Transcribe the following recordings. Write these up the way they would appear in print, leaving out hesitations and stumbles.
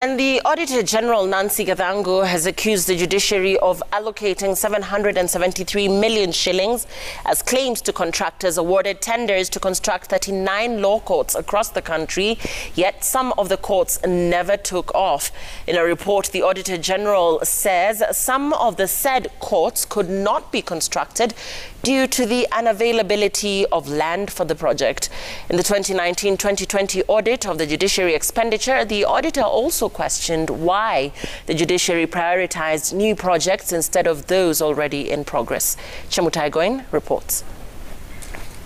And the Auditor General, Nancy Gathangu, has accused the judiciary of allocating 773 million shillings as claims to contractors awarded tenders to construct 39 law courts across the country, yet some of the courts never took off. In a report, the Auditor General says some of the said courts could not be constructed due to the unavailability of land for the project. In the 2019-2020 audit of the judiciary expenditure, the auditor also questioned why the judiciary prioritized new projects instead of those already in progress. Chemutai Goin reports.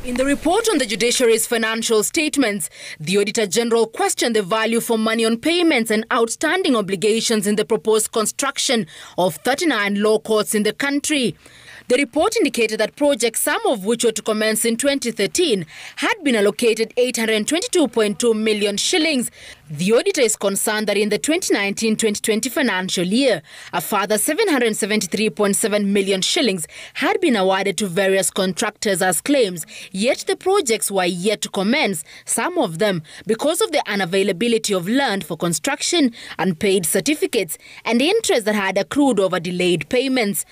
In the report on the judiciary's financial statements, the Auditor General questioned the value for money on payments and outstanding obligations in the proposed construction of 39 law courts in the country. The report indicated that projects, some of which were to commence in 2013, had been allocated 822.2 million shillings. The auditor is concerned that in the 2019-2020 financial year, a further 773.7 million shillings had been awarded to various contractors as claims, yet the projects were yet to commence, some of them because of the unavailability of land for construction, unpaid certificates, and interest that had accrued over delayed payments.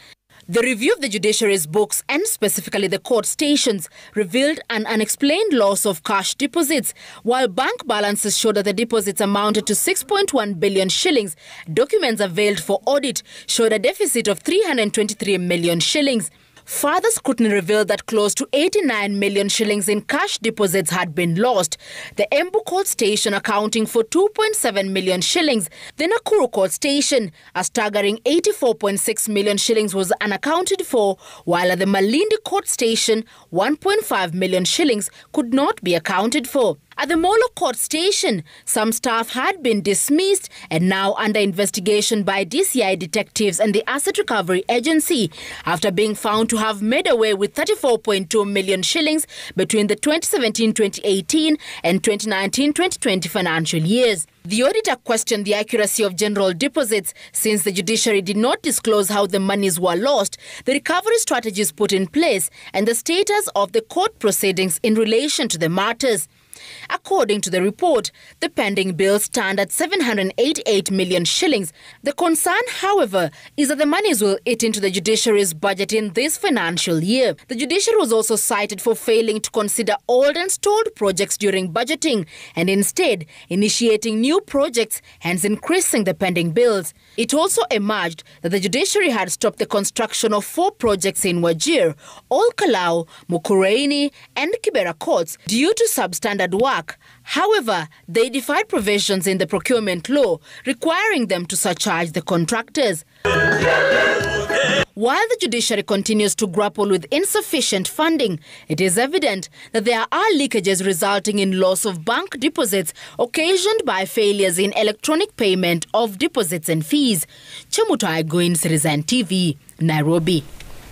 The review of the judiciary's books, and specifically the court stations, revealed an unexplained loss of cash deposits. While bank balances showed that the deposits amounted to 6.1 billion shillings, documents availed for audit showed a deficit of 323 million shillings. Further scrutiny revealed that close to 89 million shillings in cash deposits had been lost. The Embu Court Station accounting for 2.7 million shillings. The Nakuru Court Station, a staggering 84.6 million shillings was unaccounted for, while at the Malindi Court Station, 1.5 million shillings could not be accounted for. At the Molo Court Station, some staff had been dismissed and now under investigation by DCI detectives and the Asset Recovery Agency after being found to have made away with 34.2 million shillings between the 2017-2018 and 2019-2020 financial years. The auditor questioned the accuracy of general deposits since the judiciary did not disclose how the monies were lost, the recovery strategies put in place, and the status of the court proceedings in relation to the matters. According to the report, the pending bills stand at 788 million shillings. The concern, however, is that the monies will eat into the judiciary's budget in this financial year. The judiciary was also cited for failing to consider old and stalled projects during budgeting and instead initiating new projects, hence increasing the pending bills. It also emerged that the judiciary had stopped the construction of 4 projects in Wajir, Ol Kalou, Mukurweini and Kibera courts due to substandard work. However, they defied provisions in the procurement law requiring them to surcharge the contractors. While the judiciary continues to grapple with insufficient funding, it is evident that there are leakages resulting in loss of bank deposits occasioned by failures in electronic payment of deposits and fees. Chemutai Goin, Citizen TV, Nairobi.